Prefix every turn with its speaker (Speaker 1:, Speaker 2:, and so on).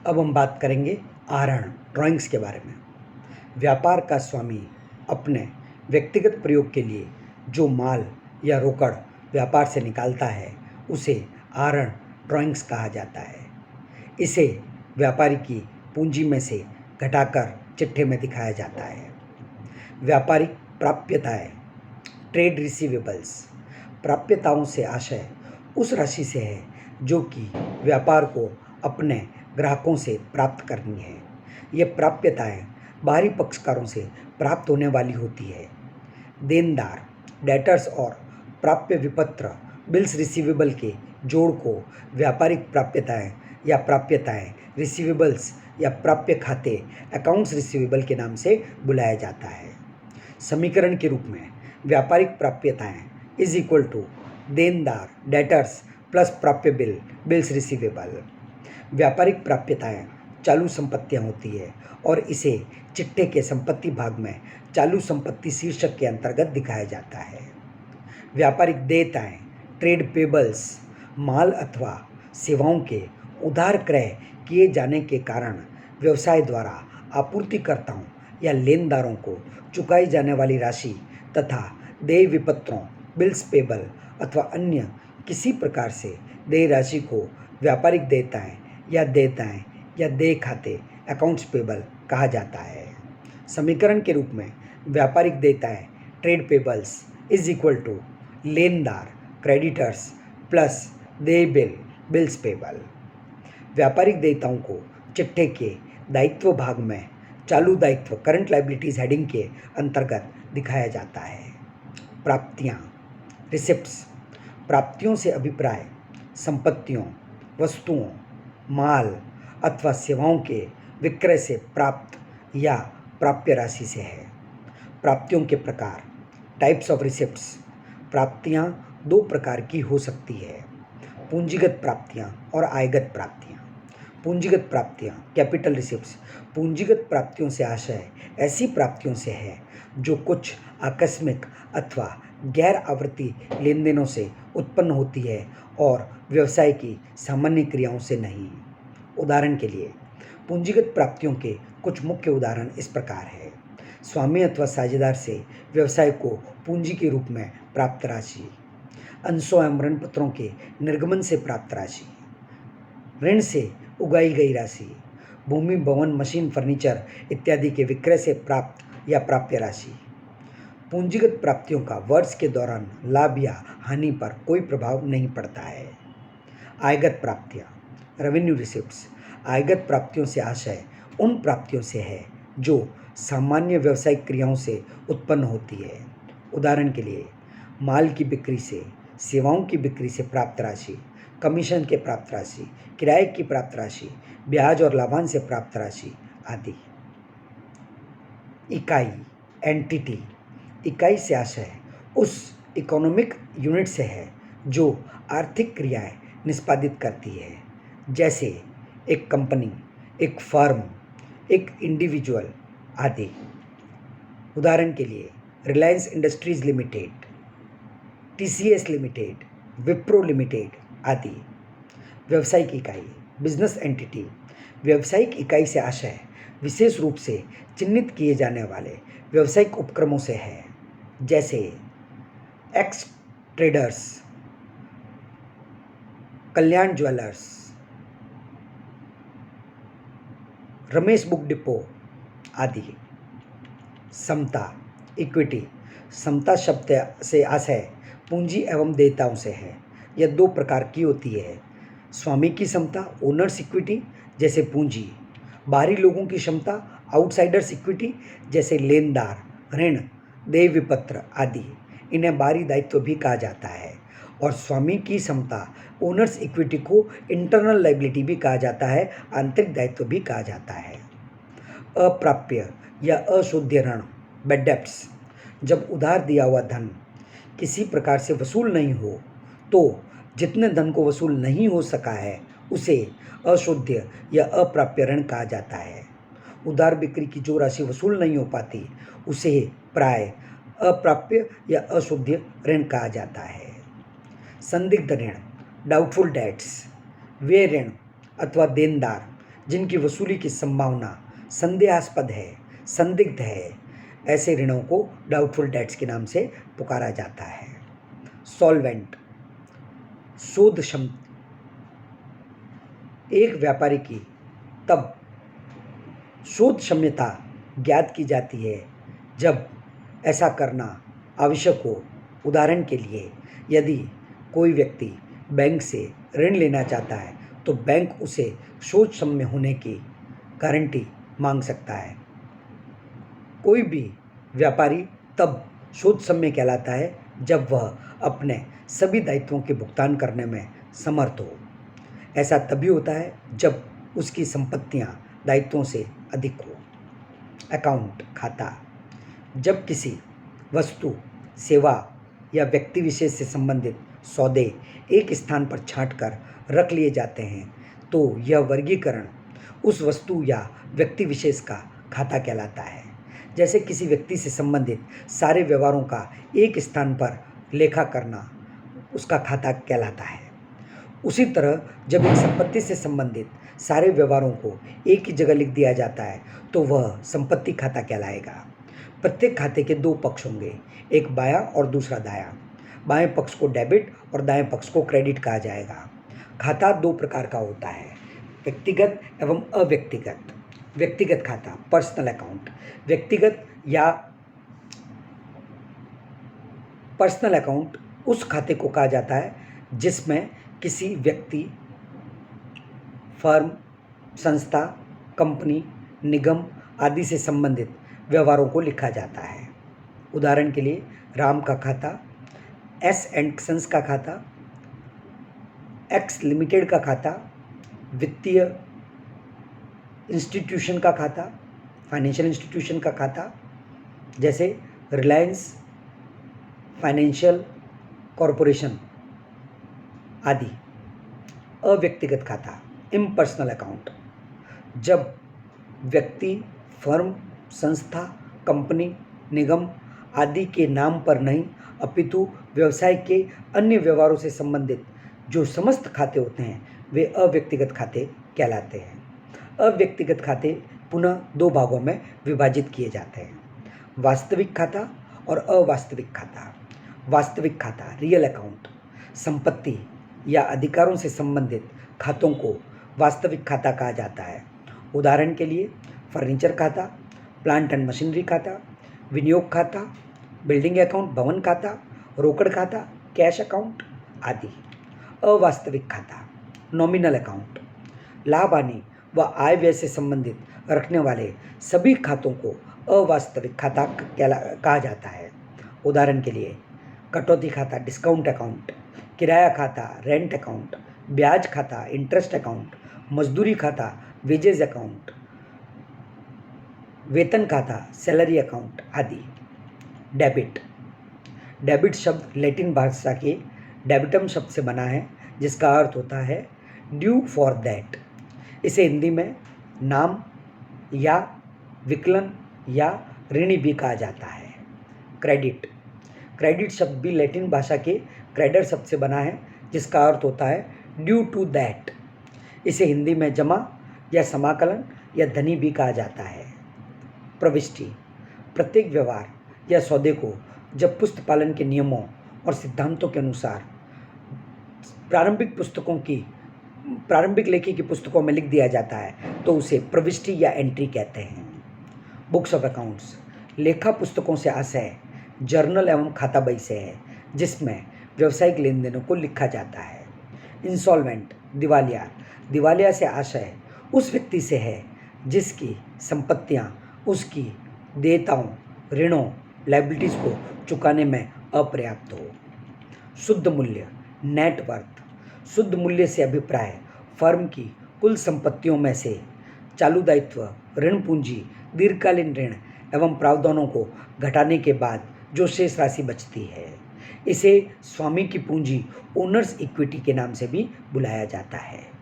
Speaker 1: अब हम बात करेंगे आहरण ड्राइंग्स के बारे में। व्यापार का स्वामी अपने व्यक्तिगत प्रयोग के लिए जो माल या रोकड़ व्यापार से निकालता है उसे आहरण ड्राइंग्स कहा जाता है। इसे व्यापारी की पूंजी में से घटाकर चिट्ठे में दिखाया जाता है। व्यापारिक प्राप्यताएं ट्रेड रिसीवेबल्स। प्राप्यताओं से आशय उस राशि से है जो कि व्यापार को अपने ग्राहकों से प्राप्त करनी है। ये प्राप्यताएं बाहरी पक्षकारों से प्राप्त होने वाली होती है। देनदार डेटर्स और प्राप्य विपत्र बिल्स रिसीवेबल के जोड़ को व्यापारिक प्राप्यताएं या प्राप्यताएं रिसीवेबल्स या प्राप्य खाते अकाउंट्स रिसीवेबल के नाम से बुलाया जाता है। समीकरण के रूप में व्यापारिक प्राप्यताएं इज इक्वल टू देनदार डेटर्स प्लस प्राप्य बिल्स रिसीवेबल। व्यापारिक प्राप्यताएं चालू संपत्तियां होती है और इसे चिट्ठे के संपत्ति भाग में चालू संपत्ति शीर्षक के अंतर्गत दिखाया जाता है। व्यापारिक देयताएं ट्रेड पेबल्स माल अथवा सेवाओं के उधार क्रय किए जाने के कारण व्यवसाय द्वारा आपूर्तिकर्ताओं या लेनदारों को चुकाई जाने वाली राशि तथा देय विपत्रों बिल्स पेबल अथवा अन्य किसी प्रकार से देय राशि को व्यापारिक देयताएं या देय खाते अकाउंट्स पेबल कहा जाता है। समीकरण के रूप में व्यापारिक देयताएं trade payables is equal to लेनदार क्रेडिटर्स प्लस देय बिल्स पेबल। व्यापारिक देयताओं को चिट्ठे के दायित्व भाग में चालू दायित्व करंट लायबिलिटीज हेडिंग के अंतर्गत दिखाया जाता है। प्राप्तियां रिसिप्ट्स। प्राप्तियों से अभिप्राय संपत्तियों वस्तुओं माल अथवा सेवाओं के विक्रय से प्राप्त या प्राप्य राशि से है। प्राप्तियों के प्रकार टाइप्स ऑफ रिसिप्ट्स। प्राप्तियां दो प्रकार की हो सकती है, पूंजीगत प्राप्तियां और आयगत प्राप्तियां। पूंजीगत प्राप्तियां कैपिटल रिसिप्ट्स। पूंजीगत प्राप्तियों से आशय ऐसी प्राप्तियों से है जो कुछ आकस्मिक अथवा गैर आवर्ती लेन देनों से उत्पन्न होती है और व्यवसाय की सामान्य क्रियाओं से नहीं। उदाहरण के लिए पूंजीगत प्राप्तियों के कुछ मुख्य उदाहरण इस प्रकार है। स्वामी अथवा साझेदार से व्यवसाय को पूंजी के रूप में प्राप्त राशि, अंशों एवं ऋण पत्रों के निर्गमन से प्राप्त राशि, ऋण से उगाई गई राशि, भूमि भवन मशीन फर्नीचर इत्यादि के विक्रय से प्राप्त या प्राप्य राशि। पूंजीगत प्राप्तियों का वर्ष के दौरान लाभ या हानि पर कोई प्रभाव नहीं पड़ता है। आयगत प्राप्तियां रेवेन्यू रिसिप्ट्स। आयगत प्राप्तियों से आशय उन प्राप्तियों से है जो सामान्य व्यावसायिक क्रियाओं से उत्पन्न होती है। उदाहरण के लिए माल की बिक्री से, सेवाओं की बिक्री से प्राप्त राशि, कमीशन के प्राप्त राशि, किराए की प्राप्त राशि, ब्याज और लाभांश से प्राप्त राशि आदि। इकाई एंटिटी। इकाई से आशय उस इकोनॉमिक यूनिट से है जो आर्थिक क्रियाएं निष्पादित करती है, जैसे एक कंपनी, एक फर्म, एक इंडिविजुअल आदि। उदाहरण के लिए Reliance industries limited, TCS limited, Wipro limited आदि। व्यावसायिक इकाई बिजनेस एंटिटी। व्यावसायिक इकाई से आशय विशेष रूप से चिन्हित किए जाने वाले व्यावसायिक उपक्रमों से है, जैसे एक्स ट्रेडर्स, कल्याण ज्वेलर्स, रमेश बुक डिपो आदि। समता इक्विटी। समता शब्द से आशय पूंजी एवं देयताओं से है। यह दो प्रकार की होती है, स्वामी की समता ओनर्स इक्विटी जैसे पूंजी, बाहरी लोगों की क्षमता आउटसाइडर्स इक्विटी जैसे लेनदार, ऋण, देय विपत्र आदि। इन्हें बाहरी दायित्व भी कहा जाता है। और स्वामी की समता ओनर्स इक्विटी को इंटरनल लायबिलिटी भी कहा जाता है, आंतरिक दायित्व भी कहा जाता है। अप्राप्य या अशुद्ध ऋण बैड डेब्ट्स। जब उधार दिया हुआ धन किसी प्रकार से वसूल नहीं हो तो जितने धन को वसूल नहीं हो सका है उसे अशुद्ध या अप्राप्य ऋण कहा जाता है। उधार बिक्री की जो राशि वसूल नहीं हो पाती उसे प्राय अप्राप्य या अशुद्ध ऋण कहा जाता है। संदिग्ध ऋण डाउटफुल डेट्स। वे ऋण अथवा देनदार जिनकी वसूली की संभावना संदेहास्पद है, संदिग्ध है, ऐसे ऋणों को डाउटफुल डेट्स के नाम से पुकारा जाता है। सॉल्वेंट, शोध क्षमता। एक व्यापारी की तब शोध क्षमता ज्ञात की जाती है जब ऐसा करना आवश्यक हो। उदाहरण के लिए, यदि कोई व्यक्ति बैंक से ऋण लेना चाहता है तो बैंक उसे शोध क्षम होने की गारंटी मांग सकता है। कोई भी व्यापारी तब शोध क्षम कहलाता है जब वह अपने सभी दायित्वों के भुगतान करने में समर्थ हो। ऐसा तभी होता है जब उसकी संपत्तियां दायित्वों से अधिक हो। अकाउंट, खाता। जब किसी वस्तु, सेवा या व्यक्ति विशेष से संबंधित सौदे एक स्थान पर छांटकर रख लिए जाते हैं तो यह वर्गीकरण उस वस्तु या व्यक्ति विशेष का खाता कहलाता है। जैसे किसी व्यक्ति से संबंधित सारे व्यवहारों का एक स्थान पर लेखा करना उसका खाता कहलाता है। उसी तरह जब एक संपत्ति से संबंधित सारे व्यवहारों को एक ही जगह लिख दिया जाता है तो वह संपत्ति खाता कहलाएगा। प्रत्येक खाते के दो पक्ष होंगे, एक बायां और दूसरा दायां। बाएं पक्ष को डेबिट और दाएं पक्ष को क्रेडिट कहा जाएगा। खाता दो प्रकार का होता है, व्यक्तिगत एवं अव्यक्तिगत। व्यक्तिगत खाता, पर्सनल अकाउंट। व्यक्तिगत या पर्सनल अकाउंट उस खाते को कहा जाता है जिसमें किसी व्यक्ति, फर्म, संस्था, कंपनी, निगम आदि से संबंधित व्यवहारों को लिखा जाता है। उदाहरण के लिए, राम का खाता, एस एंड सन्स का खाता, एक्स लिमिटेड का खाता, वित्तीय इंस्टीट्यूशन का खाता, फाइनेंशियल इंस्टीट्यूशन का खाता, जैसे रिलायंस फाइनेंशियल कॉरपोरेशन आदि। अव्यक्तिगत खाता, इम्पर्सनल अकाउंट। जब व्यक्ति, फर्म, संस्था, कंपनी, निगम आदि के नाम पर नहीं अपितु व्यवसाय के अन्य व्यवहारों से संबंधित जो समस्त खाते होते हैं वे अव्यक्तिगत खाते कहलाते हैं। अव्यक्तिगत खाते पुनः दो भागों में विभाजित किए जाते हैं, वास्तविक खाता और अवास्तविक खाता। वास्तविक खाता, रियल अकाउंट, संपत्ति या अधिकारों से संबंधित खातों को वास्तविक खाता कहा जाता है। उदाहरण के लिए, फर्नीचर खाता, प्लांट एंड मशीनरी खाता, विनियोग खाता, बिल्डिंग अकाउंट, भवन खाता, रोकड़ खाता, कैश अकाउंट आदि। अवास्तविक खाता, नॉमिनल अकाउंट, लाभ हानि व आय व्यय से संबंधित रखने वाले सभी खातों को अवास्तविक खाता कहा जाता है। उदाहरण के लिए, कटौती खाता, डिस्काउंट अकाउंट, किराया खाता, रेंट अकाउंट, ब्याज खाता, इंटरेस्ट अकाउंट, मजदूरी खाता, वेजेज अकाउंट, वेतन खाता, सैलरी अकाउंट आदि। डेबिट। डेबिट शब्द लैटिन भाषा के डेबिटम शब्द से बना है जिसका अर्थ होता है ड्यू फॉर दैट। इसे हिंदी में नाम या विकलन या ऋणी भी कहा जाता है। क्रेडिट। क्रेडिट शब्द भी लैटिन भाषा के क्रेडर शब्द से बना है जिसका अर्थ होता है ड्यू टू दैट। इसे हिंदी में जमा या समाकलन या धनी भी कहा जाता है। प्रविष्टि। प्रत्येक व्यवहार या सौदे को जब पुस्तपालन के नियमों और सिद्धांतों के अनुसार प्रारंभिक लेखी की पुस्तकों में लिख दिया जाता है तो उसे प्रविष्टि या एंट्री कहते हैं। Books of accounts. लेखा पुस्तकों से आशय जर्नल एवं खाता बही से है जिसमें व्यावसायिक लेन देनों को लिखा जाता है। इंसॉल्वेंट, दिवालिया। दिवालिया से आशय उस व्यक्ति से है जिसकी संपत्तियां उसकी देयताओं, ऋणों, लायबिलिटीज़ को चुकाने में अपर्याप्त हो। शुद्ध मूल्य, नेटवर्थ। शुद्ध मूल्य से अभिप्राय फर्म की कुल संपत्तियों में से चालू दायित्व, ऋण पूंजी, दीर्घकालीन ऋण एवं प्रावधानों को घटाने के बाद जो शेष राशि बचती है। इसे स्वामी की पूंजी, ओनर्स इक्विटी के नाम से भी बुलाया जाता है।